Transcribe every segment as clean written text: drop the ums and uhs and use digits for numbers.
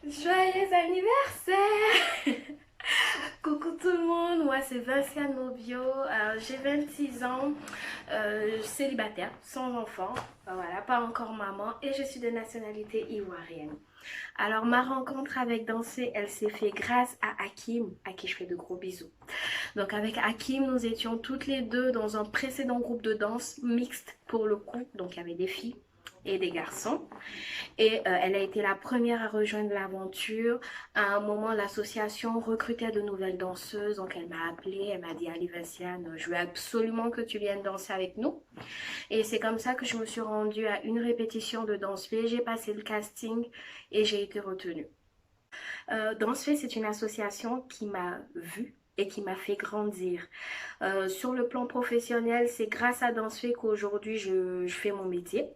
Joyeux anniversaire! Coucou tout le monde, moi c'est Vinciane Mobio, j'ai 26 ans, célibataire, sans enfant, voilà, pas encore maman et je suis de nationalité ivoirienne. Alors ma rencontre avec Danser, elle s'est faite grâce à Hakim, à qui je fais de gros bisous. Donc avec Hakim, nous étions toutes les deux dans un précédent groupe de danse mixte pour le coup, donc il y avait des filles et des garçons. Et elle a été la première à rejoindre l'aventure. À un moment, l'association recrutait de nouvelles danseuses. Donc elle m'a appelée, elle m'a dit, allez Vinciane, je veux absolument que tu viennes danser avec nous. Et c'est comme ça que je me suis rendue à une répétition de Danse Fée. J'ai passé le casting et j'ai été retenue. Danse Fée, c'est une association qui m'a vue et qui m'a fait grandir. Sur le plan professionnel, c'est grâce à Dansfait qu'aujourd'hui je fais mon métier.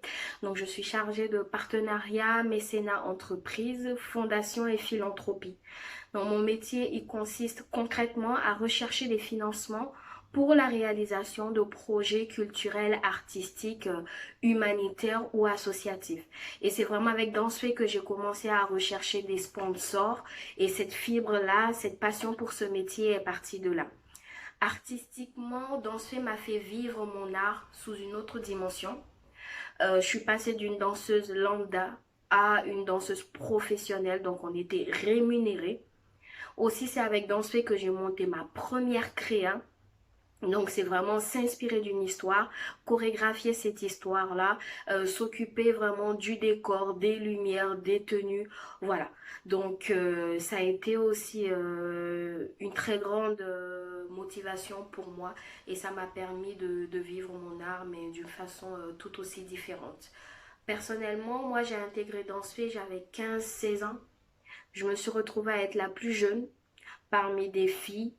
Donc je suis chargée de partenariat, mécénat entreprise, fondation et philanthropie. Donc mon métier, il consiste concrètement à rechercher des financements pour la réalisation de projets culturels, artistiques, humanitaires ou associatifs. Et c'est vraiment avec Dansfait que j'ai commencé à rechercher des sponsors et cette fibre-là, cette passion pour ce métier est partie de là. Artistiquement, danser m'a fait vivre mon art sous une autre dimension. Je suis passée d'une danseuse lambda à une danseuse professionnelle, donc on était rémunérés. Aussi, c'est avec Dansefait que j'ai monté ma première créa. Donc c'est vraiment s'inspirer d'une histoire, chorégraphier cette histoire-là, s'occuper vraiment du décor, des lumières, des tenues, voilà. Donc ça a été aussi une très grande motivation pour moi et ça m'a permis de vivre mon art mais d'une façon tout aussi différente. Personnellement, moi j'ai intégré Dansefait, j'avais 15-16 ans. Je me suis retrouvée à être la plus jeune parmi des filles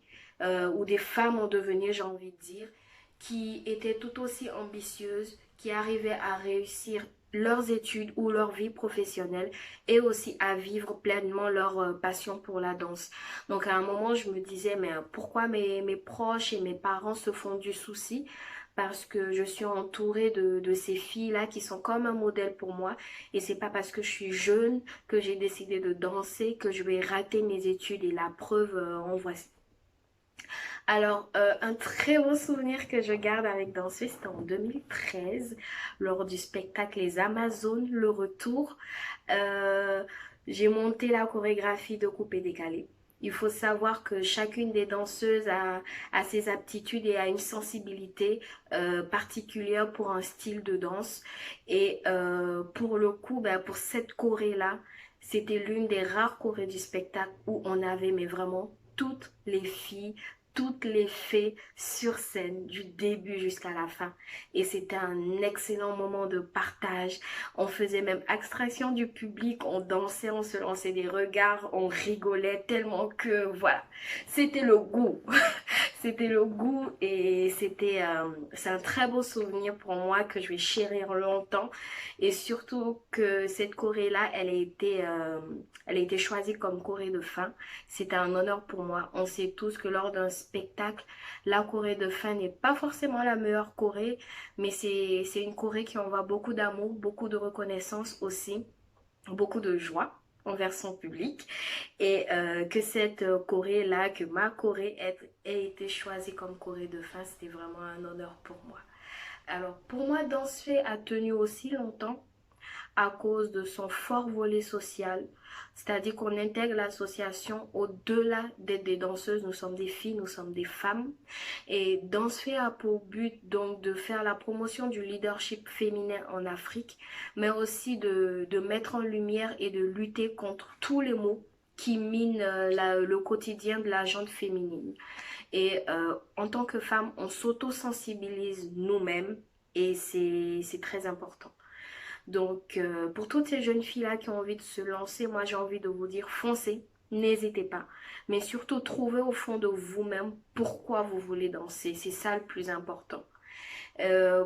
ou des femmes en devenir, j'ai envie de dire, qui étaient tout aussi ambitieuses, qui arrivaient à réussir leurs études ou leur vie professionnelle et aussi à vivre pleinement leur passion pour la danse. Donc à un moment, je me disais, mais pourquoi mes proches et mes parents se font du souci? Parce que je suis entourée de ces filles-là qui sont comme un modèle pour moi. Et c'est pas parce que je suis jeune que j'ai décidé de danser que je vais rater mes études. Et la preuve, en voici. Alors, un très beau souvenir que je garde avec Danser, c'était en 2013, lors du spectacle Les Amazones, le retour. Euh, j'ai monté la chorégraphie de coupé décalé. Il faut savoir que chacune des danseuses a ses aptitudes et a une sensibilité particulière pour un style de danse. Et pour le coup, ben, pour cette choré-là, c'était l'une des rares chorés du spectacle où on avait mais vraiment toutes les filles, toutes les fées sur scène du début jusqu'à la fin. Et c'était un excellent moment de partage. On faisait même abstraction du public, on dansait, on se lançait des regards, on rigolait tellement que voilà, c'était le goût. C'était le goût et c'est un très beau souvenir pour moi que je vais chérir longtemps et surtout que cette choré-là, elle a été choisie comme choré de fin. C'était un honneur pour moi. On sait tous que lors d'un spectacle, la choré de fin n'est pas forcément la meilleure choré, mais c'est une choré qui envoie beaucoup d'amour, beaucoup de reconnaissance aussi, beaucoup de joie envers son public et que cette choré-là, que ma choré ait été choisie comme choré de fin, c'était vraiment un honneur pour moi. Alors pour moi, Dansefait a tenu aussi longtemps à cause de son fort volet social. C'est-à-dire qu'on intègre l'association au-delà d'être des danseuses, nous sommes des filles, nous sommes des femmes. Et Dansefait a pour but donc de faire la promotion du leadership féminin en Afrique, mais aussi de mettre en lumière et de lutter contre tous les maux qui minent le quotidien de la gente féminine. Et en tant que femme, on s'auto-sensibilise nous-mêmes et c'est très important. Donc, pour toutes ces jeunes filles-là qui ont envie de se lancer, moi j'ai envie de vous dire, foncez, n'hésitez pas. Mais surtout, trouvez au fond de vous-même pourquoi vous voulez danser. C'est ça le plus important.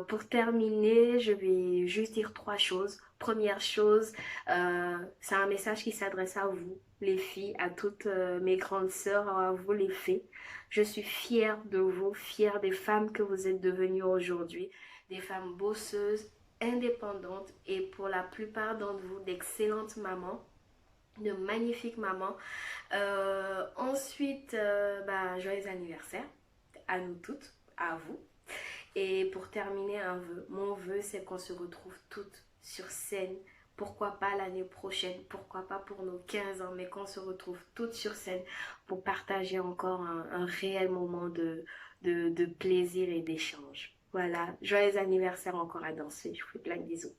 Pour terminer, je vais juste dire trois choses. Première chose, c'est un message qui s'adresse à vous, les filles, à toutes mes grandes sœurs, à vous les filles. Je suis fière de vous, fière des femmes que vous êtes devenues aujourd'hui, des femmes bosseuses, indépendantes et pour la plupart d'entre vous, d'excellentes mamans. de magnifiques mamans. Ensuite, joyeux anniversaire à nous toutes, à vous. Et pour terminer, un vœu. Mon vœu, c'est qu'on se retrouve toutes sur scène. Pourquoi pas l'année prochaine, pourquoi pas pour nos 15 ans, mais qu'on se retrouve toutes sur scène pour partager encore un réel moment de plaisir et d'échange. Voilà, joyeux anniversaire encore à danser. Je vous fais plein de bisous.